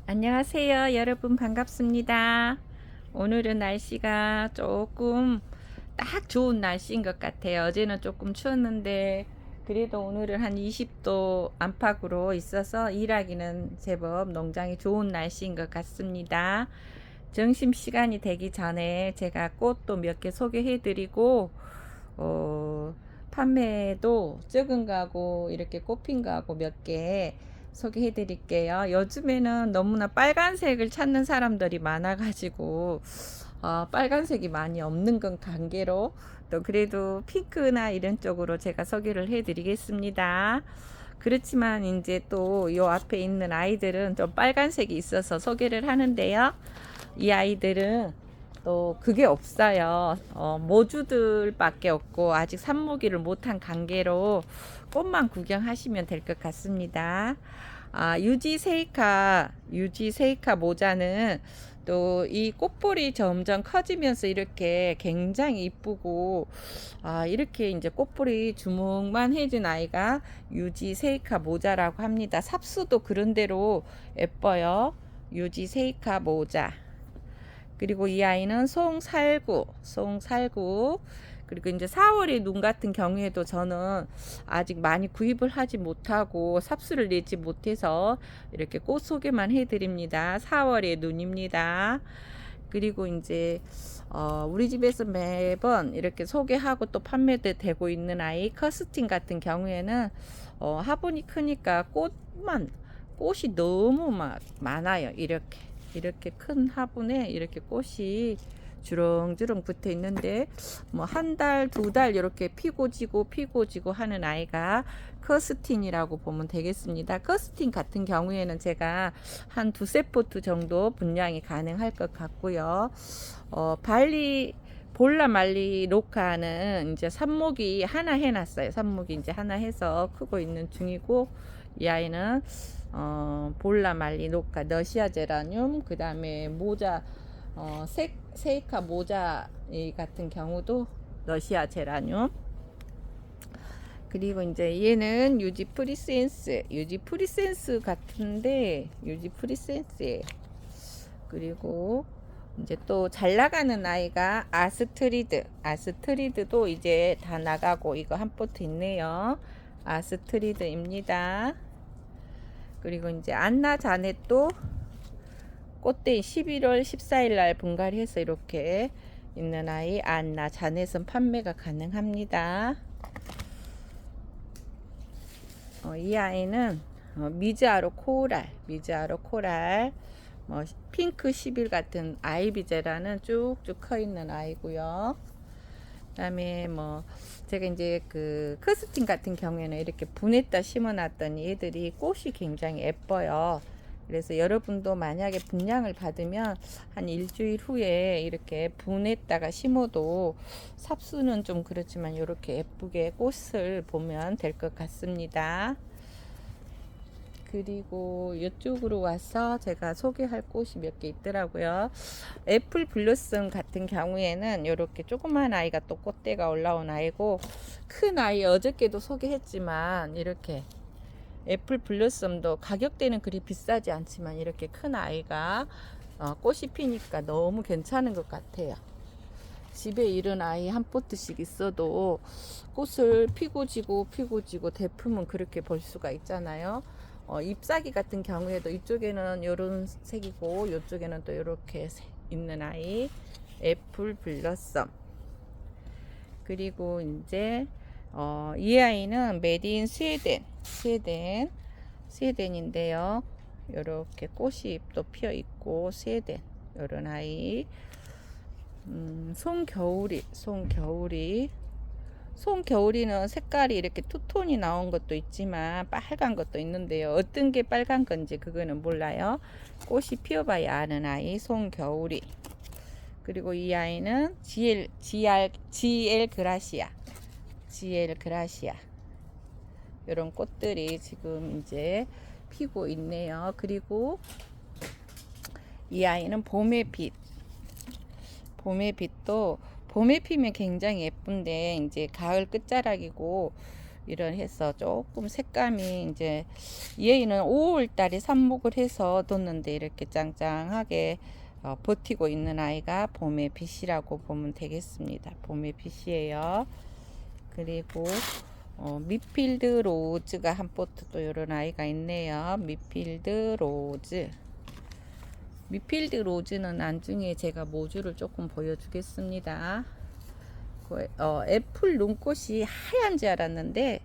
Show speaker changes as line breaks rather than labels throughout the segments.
안녕하세요. 여러분 반갑습니다. 오늘은 날씨가 조금 딱 좋은 날씨인 것 같아요. 어제는 조금 추웠는데 그래도 오늘은 한 20도 안팎으로 있어서 일하기는 제법 농장이 좋은 날씨인 것 같습니다. 점심시간이 되기 전에 제가 꽃도 몇 개 소개해 드리고 판매도 적은 거하고 이렇게 꽃핀 거하고 몇 개 소개해 드릴게요. 요즘에는 너무나 빨간색을 찾는 사람들이 많아 가지고 빨간색이 많이 없는 건 관계로 또 그래도 핑크나 이런 쪽으로 제가 소개를 해 드리겠습니다. 그렇지만 이제 또 요 앞에 있는 아이들은 좀 빨간색이 있어서 소개를 하는데요. 이 아이들은 또 그게 없어요. 모주들밖에 없고 아직 삽목이를 못한 관계로 꽃만 구경하시면 될 것 같습니다. 유지 세이카 모자는 또 이 꽃볼이 점점 커지면서 이렇게 굉장히 이쁘고 이렇게 이제 꽃볼이 주먹만해진 아이가 유지 세이카 모자라고 합니다. 삽수도 그런 대로 예뻐요. 유지 세이카 모자. 그리고 이 아이는 송살구. 그리고 이제 4월의 눈 같은 경우에도 저는 아직 많이 구입을 하지 못하고 삽수를 내지 못해서 이렇게 꽃 소개만 해드립니다. 4월의 눈입니다. 그리고 이제 우리 집에서 매번 이렇게 소개하고 또 판매도 되고 있는 아이 커스틴 같은 경우에는 화분이 크니까 꽃이 너무 많아요. 이렇게 큰 화분에 이렇게 꽃이 주렁주렁 붙어 있는데 뭐 한 달, 두 달 이렇게 피고 지고 하는 아이가 커스틴이라고 보면 되겠습니다. 커스틴 같은 경우에는 제가 한 두세 포트 정도 분량이 가능할 것 같고요. 볼라 말리 로카는 이제 삽목이 하나 해놨어요. 삽목이 이제 하나 해서 크고 있는 중이고, 이 아이는 볼라 말리 로카 너시아 제라늄, 그 다음에 모자 세이카 모자 같은 경우도 러시아 제라늄. 그리고 이제 얘는 유지 프리센스 같은데 유지 프리센스예요. 그리고 이제 또 잘 나가는 아이가 아스트리드도 이제 다 나가고 이거 한 포트 있네요. 아스트리드입니다. 그리고 이제 안나 자넷도 꽃대 11월 14일 날 분갈이해서 이렇게 있는 아이 안나 자넷은 판매가 가능합니다. 이 아이는 미즈아로 코랄, 뭐 핑크 10일 같은 아이비제라는 쭉쭉 커 있는 아이고요. 그다음에 뭐 제가 이제 그 커스틴 같은 경우에는 이렇게 분했다 심어놨더니 얘들이 꽃이 굉장히 예뻐요. 그래서 여러분도 만약에 분양을 받으면 한 일주일 후에 이렇게 분했다가 심어도 삽수는 좀 그렇지만 이렇게 예쁘게 꽃을 보면 될 것 같습니다. 그리고 이쪽으로 와서 제가 소개할 꽃이 몇 개 있더라고요. 애플 블루썸 같은 경우에는 이렇게 조그만 아이가 또 꽃대가 올라온 아이고, 큰 아이 어저께도 소개했지만 이렇게 애플 블루썸도 가격대는 그리 비싸지 않지만 이렇게 큰 아이가 꽃이 피니까 너무 괜찮은 것 같아요. 집에 이런 아이 한 포트씩 있어도 꽃을 피고 지고 대품은 그렇게 볼 수가 있잖아요. 잎사귀 같은 경우에도 이쪽에는 이런 색이고 이쪽에는 또 이렇게 있는 아이 애플 블러썸. 그리고 이제 이 아이는 메디인 스웨덴인데요. 이렇게 꽃이 또 피어 있고 스웨덴 이런 아이. 송겨울이는 색깔이 이렇게 투톤이 나온 것도 있지만 빨간 것도 있는데요. 어떤 게 빨간 건지 그거는 몰라요. 꽃이 피어봐야 아는 아이 송겨울이. 그리고 이 아이는 GL 그라시아 이런 꽃들이 지금 이제 피고 있네요. 그리고 이 아이는 봄의 빛도 봄에 피면 굉장히 예쁜데 이제 가을 끝자락이고 이런 해서 조금 색감이 이제 얘는 5월 달에 삽목을 해서 뒀는데 이렇게 짱짱하게 버티고 있는 아이가 봄의 빛이라고 보면 되겠습니다. 봄의 빛이에요. 그리고 미필드 로즈가 한 포트 또 이런 아이가 있네요. 미필드 로즈. 미필드 로즈는 나중에 제가 모주를 조금 보여주겠습니다. 애플 눈꽃이 하얀 줄 알았는데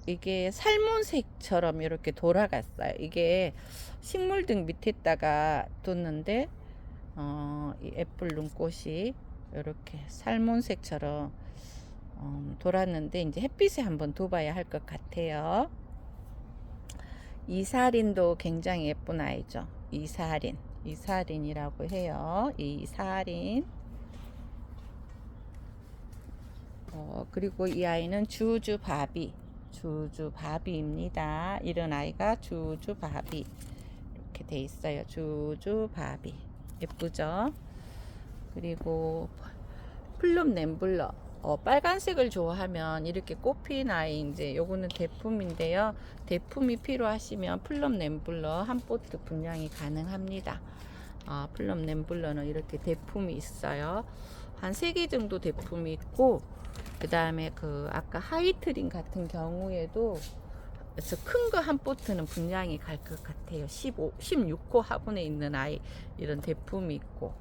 이게 살몬색처럼 이렇게 돌아갔어요. 이게 식물등 밑에다가 뒀는데 이 애플 눈꽃이 이렇게 살몬색처럼 돌았는데 이제 햇빛에 한번 둬봐야 할 것 같아요. 이사린도 굉장히 예쁜 아이죠. 이사린이라고 해요. 이사린. 그리고 이 아이는 주주바비입니다. 이런 아이가 주주바비 이렇게 돼 있어요. 주주바비 예쁘죠? 그리고 플룸 램블러. 빨간색을 좋아하면 이렇게 꽃핀 아이, 이제 요거는 대품인데요. 대품이 필요하시면 플럼 램블러 한 포트 분량이 가능합니다. 플럼 램블러는 이렇게 대품이 있어요. 한 3개 정도 대품이 있고, 그 다음에 아까 하이트린 같은 경우에도 그래서 큰 거 한 포트는 분량이 갈 것 같아요. 16호 화분에 있는 아이, 이런 대품이 있고,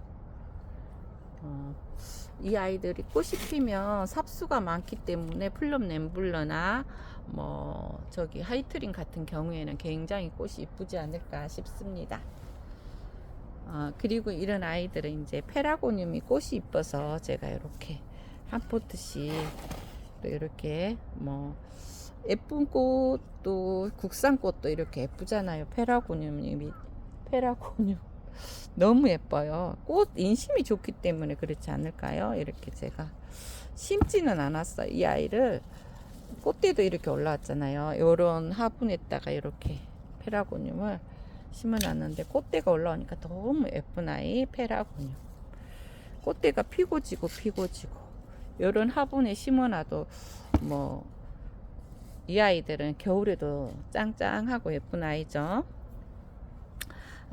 이 아이들이 꽃이 피면 삽수가 많기 때문에 플럼 램블러나 하이트린 같은 경우에는 굉장히 꽃이 이쁘지 않을까 싶습니다. 그리고 이런 아이들은 이제 페라고늄이 꽃이 이뻐서 제가 이렇게 한 포트씩 이렇게 예쁜 꽃도 국산 꽃도 이렇게 예쁘잖아요. 페라고늄 너무 예뻐요. 꽃 인심이 좋기 때문에 그렇지 않을까요? 이렇게 제가 심지는 않았어요. 이 아이를 꽃대도 이렇게 올라왔잖아요. 요런 화분에다가 이렇게 페라고늄을 심어놨는데 꽃대가 올라오니까 너무 예쁜 아이 페라고늄. 꽃대가 피고 지고 요런 화분에 심어놔도 이 아이들은 겨울에도 짱짱하고 예쁜 아이죠.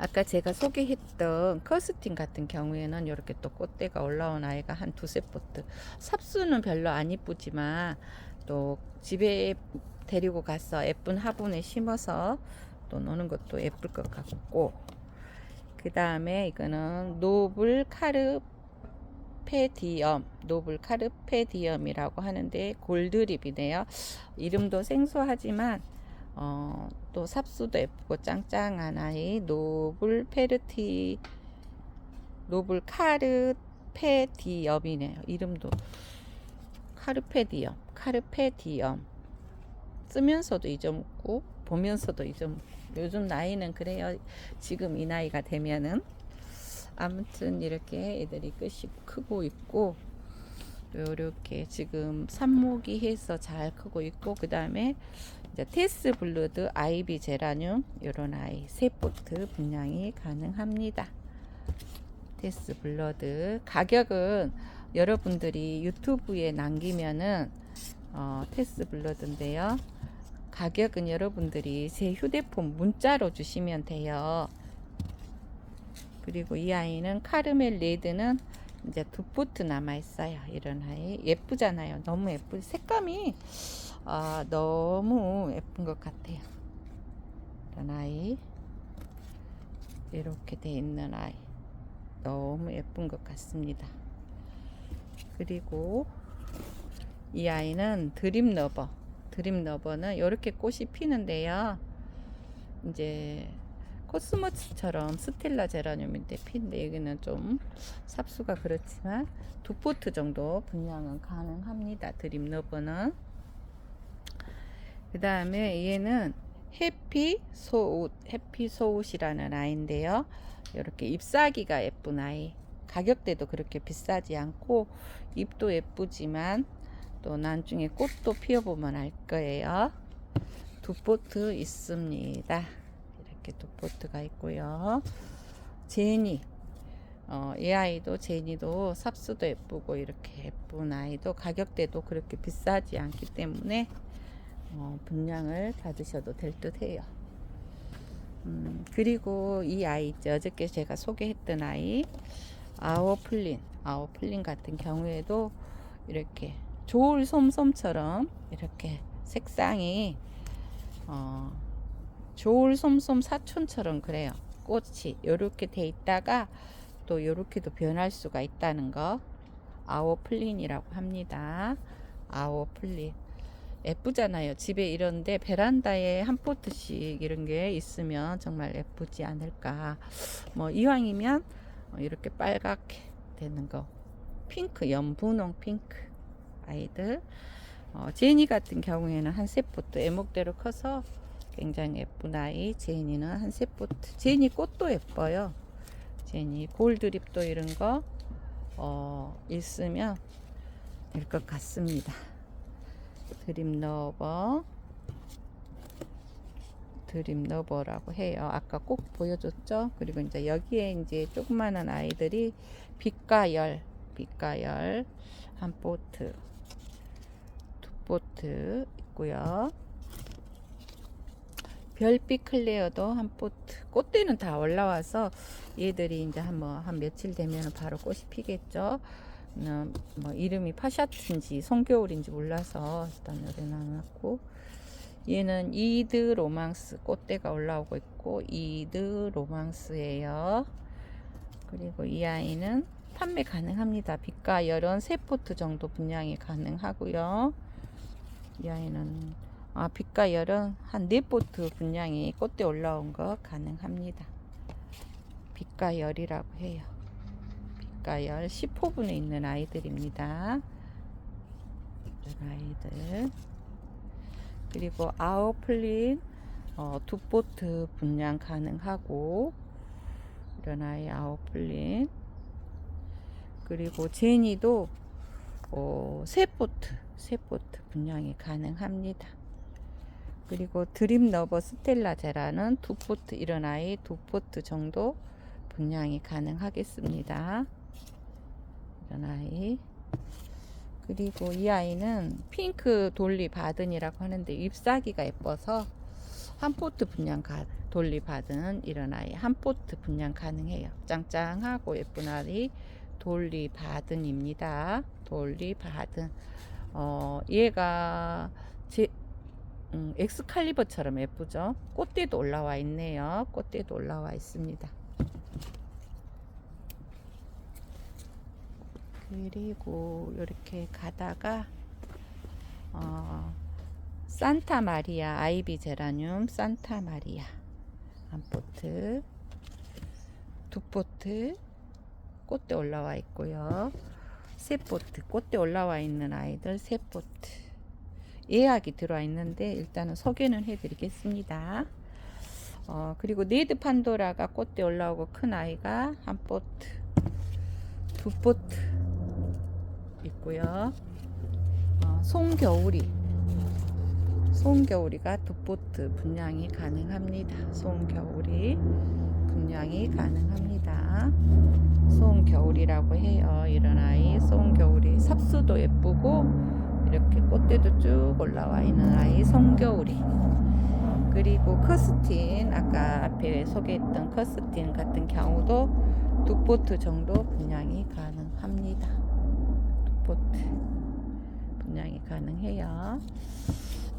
아까 제가 소개했던 커스팅 같은 경우에는 이렇게 또 꽃대가 올라온 아이가 한 2-3포트. 삽수는 별로 안 이쁘지만 또 집에 데리고 가서 예쁜 화분에 심어서 또 노는 것도 예쁠 것 같고, 그 다음에 이거는 노블 카르페디엄이라고 하는데 골드립이네요. 이름도 생소하지만 또 삽수도 예쁘고 짱짱한 아이 노블 카르페디엄이네요. 이름도 카르페디엄 쓰면서도 잊어먹고 보면서도 잊어먹고, 요즘 나이는 그래요. 지금 이 나이가 되면은 아무튼 이렇게 애들이 끝이 크고 있고, 이렇게 지금 삽목이 해서 잘 크고 있고, 그 다음에 이제 테스 블루드 아이비 제라늄 이런 아이 3포트 분량이 가능합니다. 테스 블러드 가격은 여러분들이 유튜브에 남기면은 테스 블러드인데요. 가격은 여러분들이 제 휴대폰 문자로 주시면 돼요. 그리고 이 아이는 카르멜 레드는 이제 2포트 남아 있어요. 이런 아이 예쁘잖아요. 너무 예쁘. 색감이 너무 예쁜 것 같아요. 이런 아이 이렇게 돼 있는 아이 너무 예쁜 것 같습니다. 그리고 이 아이는 드림러버는 이렇게 꽃이 피는데요. 이제 코스모스처럼 스텔라 제라늄인데 피는데, 여기는 좀 삽수가 그렇지만 2포트 정도 분량은 가능합니다. 드림러버는. 그 다음에 얘는 해피소웃이라는 아이인데요. 이렇게 잎사귀가 예쁜 아이. 가격대도 그렇게 비싸지 않고 잎도 예쁘지만 또 나중에 꽃도 피워보면 알 거예요. 2포트 있습니다. 이렇게 2포트가 있고요. 제니 이 아이도 제니도 삽수도 예쁘고 이렇게 예쁜 아이도 가격대도 그렇게 비싸지 않기 때문에 분양을 받으셔도 될 듯 해요. 그리고 이 아이 있죠. 어저께 제가 소개했던 아이 아워플린 같은 경우에도 이렇게 조울 솜솜처럼 이렇게 색상이 조울 솜솜 사촌처럼 그래요. 꽃이 요렇게 돼 있다가 또 요렇게도 변할 수가 있다는 거 아워플린이라고 합니다. 아워플린 예쁘잖아요. 집에 이런데 베란다에 한 포트씩 이런 게 있으면 정말 예쁘지 않을까. 뭐 이왕이면 이렇게 빨갛게 되는 거 핑크 연분홍 핑크 아이들 제니 같은 경우에는 한 세 포트 애목대로 커서 굉장히 예쁜 아이. 제니는 한 세 포트. 제니 꽃도 예뻐요. 제니 골드립도 이런 거 있으면 될 것 같습니다. 드림러버라고 해요. 아까 꼭 보여줬죠. 그리고 이제 여기에 이제 조그마한 아이들이 빛가열 한 포트, 두 포트 있고요. 별빛 클레어도 한 포트. 꽃대는 다 올라와서 얘들이 이제 한 며칠 되면 바로 꽃이 피겠죠. 뭐 이름이 파샤트인지 송겨울인지 몰라서 일단 여기 놔놨고, 얘는 이드 로망스 꽃대가 올라오고 있고 이드 로망스예요. 그리고 이 아이는 판매 가능합니다. 빛과 열은 3포트 정도 분양이 가능하고요. 이 아이는 빛과 열은 한 4포트 분양이 꽃대 올라온 거 가능합니다. 빛과 열이라고 해요. 빛과 열 10호분에 있는 아이들입니다. 이런 아이들. 그리고 아워플린 2포트 분양 가능하고 이런 아이 아워플린. 그리고 제니도 3포트 분양이 가능합니다. 그리고 드림러버 스텔라제라는 2포트 이런 아이 2포트 정도 분양이 가능하겠습니다. 이런 아이. 그리고 이 아이는 핑크 돌리 바든이라고 하는데 잎사귀가 예뻐서 한 포트 분양 돌리 바든 이런 아이 한 포트 분양 가능해요. 짱짱하고 예쁜 아이 돌리 바든입니다. 돌리 바든. 얘가 엑스칼리버처럼 예쁘죠. 꽃대도 올라와 있네요. 꽃대도 올라와 있습니다. 그리고 이렇게 가다가 산타 마리아 아이비 제라늄 산타 마리아 한 포트, 2포트 꽃대 올라와 있고요. 3포트 꽃대 올라와 있는 아이들 3포트 예약이 들어와 있는데 일단은 소개는 해드리겠습니다. 그리고 네드 판도라가 꽃대 올라오고 큰 아이가 한 포트, 2포트 있고요. 송겨울이가 2포트 분양이 가능합니다. 송겨울이 분양이 가능합니다. 송겨울이라고 해요. 이런 아이 송겨울이 삽수도 예쁘고 이렇게 꽃대도 쭉 올라와 있는 아이 송겨울이. 그리고 커스틴 아까 앞에 소개했던 커스틴 같은 경우도 2포트 정도 분양이 가능합니다. 2포트 분양이 가능해요.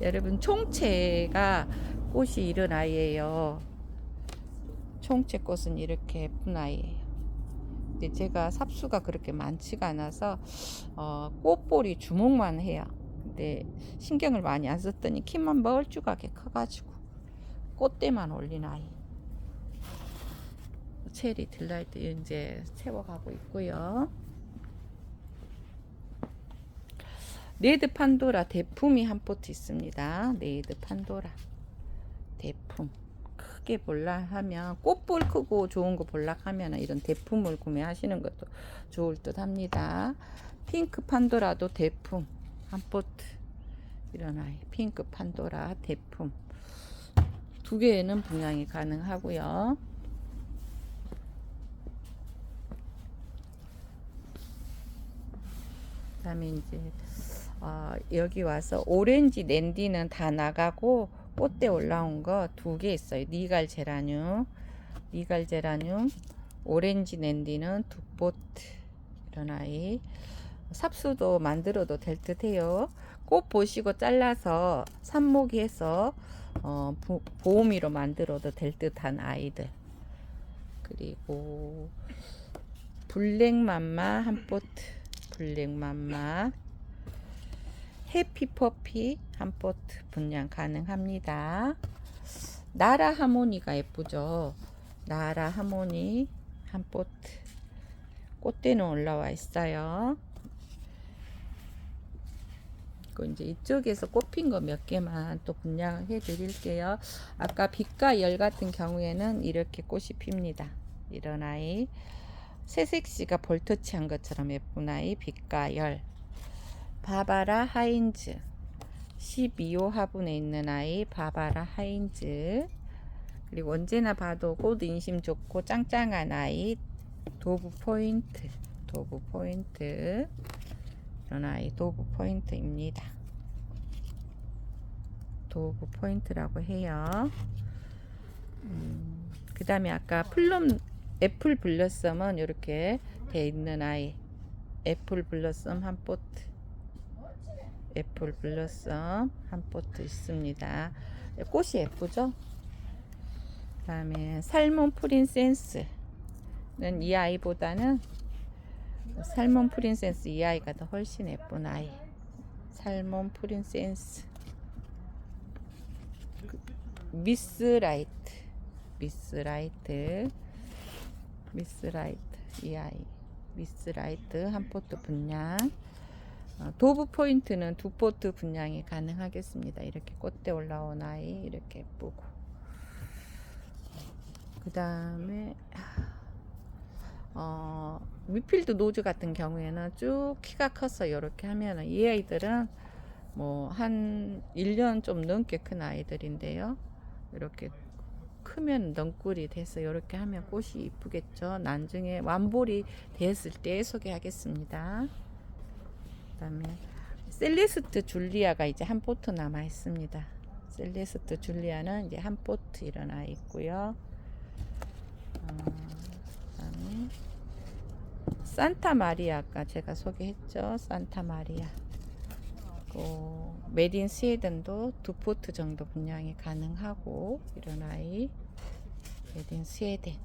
여러분 총채가 꽃이 이런 아이예요. 총채 꽃은 이렇게 예쁜 아이예요. 근데 제가 삽수가 그렇게 많지가 않아서 꽃볼이 주목만 해요. 근데 신경을 많이 안 썼더니 키만 멀쭉하게 커가지고 꽃대만 올린 아이. 체리 딜라이트 이제 채워가고 있고요. 네드 판도라 대품이 한 포트 있습니다. 네드 판도라 대품. 크게 볼락하면 꽃볼 크고 좋은 거 볼락하면 이런 대품을 구매하시는 것도 좋을 듯 합니다. 핑크 판도라도 대품 한 포트 이런 아이 핑크 판도라 대품 2개는 분양이 가능하고요. 그다음에 이제 여기 와서 오렌지 낸디는 다 나가고 꽃대 올라온 거 2개 있어요. 니갈 제라늄, 오렌지 낸디는 2포트. 이런 아이. 삽수도 만들어도 될 듯해요. 꽃 보시고 잘라서 삽목이 해서 보호미로 만들어도 될 듯한 아이들. 그리고 블랙맘마 1포트, 블랙맘마, 해피퍼피 1포트 분양 가능합니다. 나라 하모니가 예쁘죠. 나라 하모니 1포트. 꽃대는 올라와 있어요. 이제 이쪽에서 꽃핀 거 몇 개만 또 분양해 드릴게요. 아까 빛과 열 같은 경우에는 이렇게 꽃이 핍니다. 이런 아이. 새색시가 볼터치한 것처럼 예쁜 아이. 빛과 열. 바바라 하인즈. 12호 화분에 있는 아이. 바바라 하인즈. 그리고 언제나 봐도 꽃 인심 좋고 짱짱한 아이. 도브 포인트. 도브 포인트. 이런 아이 도브 포인트입니다. 도브 포인트라고 해요. 그 다음에 아까 애플 블러썸은 이렇게 돼 있는 아이. 애플 블러썸 1포트. 애플 블러썸 1포트 있습니다. 꽃이 예쁘죠? 그 다음에 살몬 프린세스는 이 아이보다는 살몬 프린세스 이 아이가 더 훨씬 예쁜 아이. 살몬 프린세스. 미스라이트 이 아이. 미스라이트 1포트 분양. 도브 포인트는 2포트 분양이 가능하겠습니다. 이렇게 꽃대 올라온 아이 이렇게 예쁘고. 그 다음에 위필드 노즈 같은 경우에는 쭉 키가 커서 이렇게 하면은 이 아이들은 뭐 한 1년 좀 넘게 큰 아이들인데요. 이렇게 크면 넝굴이 돼서 이렇게 하면 꽃이 이쁘겠죠. 나중에 완볼이 됐을 때 소개하겠습니다. 그 다음에 셀레스트 줄리아가 이제 1포트 남아 있습니다. 셀레스트 줄리아는 이제 1포트 이런 아이 있고요. 그다음에 산타 마리아 아까 제가 소개했죠. 산타 마리아. 메딘 스웨덴도 2포트 정도 분양이 가능하고 이런 아이. 메딘 스웨덴.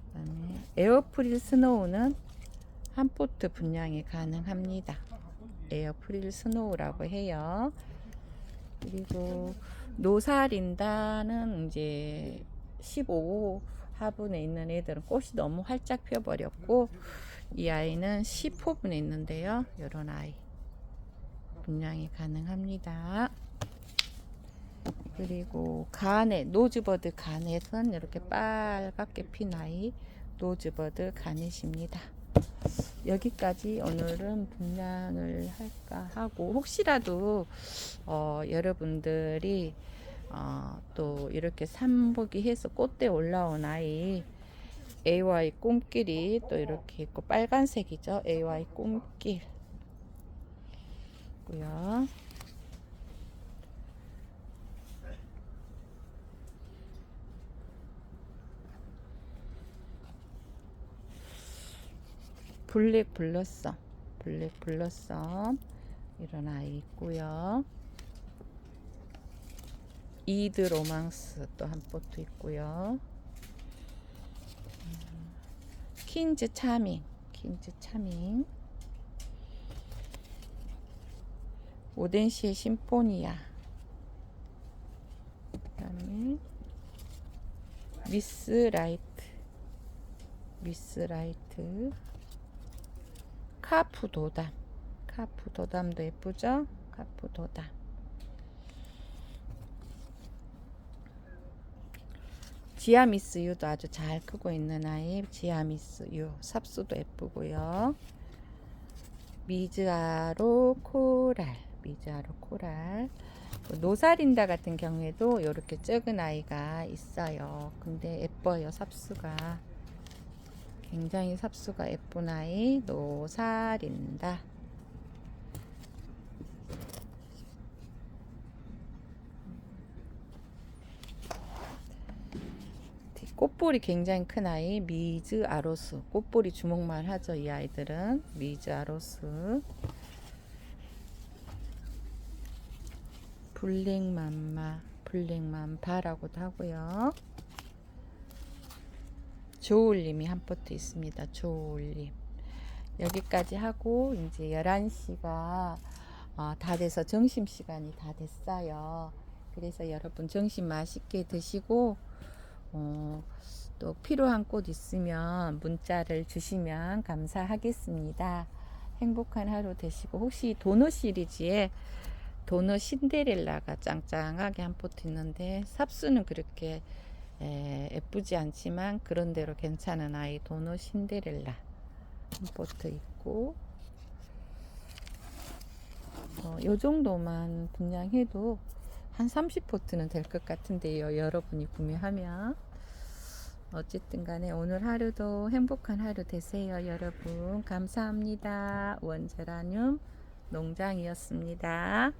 그다음에 에어프릴 스노우는 1포트 분양이 가능합니다. 에어프릴 스노우라고 해요. 그리고 노사린다는 이제 15호 화분에 있는 애들은 꽃이 너무 활짝 펴버렸고 이 아이는 10호분에 있는데요. 이런 아이 분양이 가능합니다. 그리고 가넷, 노즈버드 가넷은 이렇게 빨갛게 핀 아이 노즈버드 가넷입니다. 여기까지 오늘은 분양을 할까 하고 혹시라도 여러분들이 또 이렇게 삽목이 해서 꽃대 올라온 아이 AY 꿈길이 또 이렇게 있고 빨간색이죠. AY 꿈길 고요. 블랙 블러썸 이런 아이 있고요. 이드 로망스 또 1포트 있고요. 퀸즈 차밍 오덴시의 심포니아. 그다음에 미스라이트 카푸도담도 예쁘죠? 카푸도담. 지아미스 유도 아주 잘 크고 있는 아이. 지아미스 유 삽수도 예쁘고요. 미즈아로 코랄. 노사린다 같은 경우에도 이렇게 작은 아이가 있어요. 근데 예뻐요. 삽수가 굉장히 삽수가 예쁜 아이 노사린다. 꽃볼이 굉장히 큰 아이 미즈 아로스. 꽃볼이 주먹만 하죠. 이 아이들은 미즈 아로스. 블랙맘마, 블랙맘바라고도 하고요. 조울림이 한 포트 있습니다. 조울림. 여기까지 하고 이제 11시가 다 돼서 점심시간이 다 됐어요. 그래서 여러분 점심 맛있게 드시고 또 필요한 꽃 있으면 문자를 주시면 감사하겠습니다. 행복한 하루 되시고, 혹시 도넛 시리즈에 도넛 신데렐라가 짱짱하게 한 포트 있는데 삽수는 그렇게 예쁘지 않지만 그런대로 괜찮은 아이 도넛 신데렐라 한 포트 있고, 요 정도만 분양해도 한 30포트는 될 것 같은데요. 여러분이 구매하면. 어쨌든 간에 오늘 하루도 행복한 하루 되세요. 여러분 감사합니다. 원제라늄 농장이었습니다.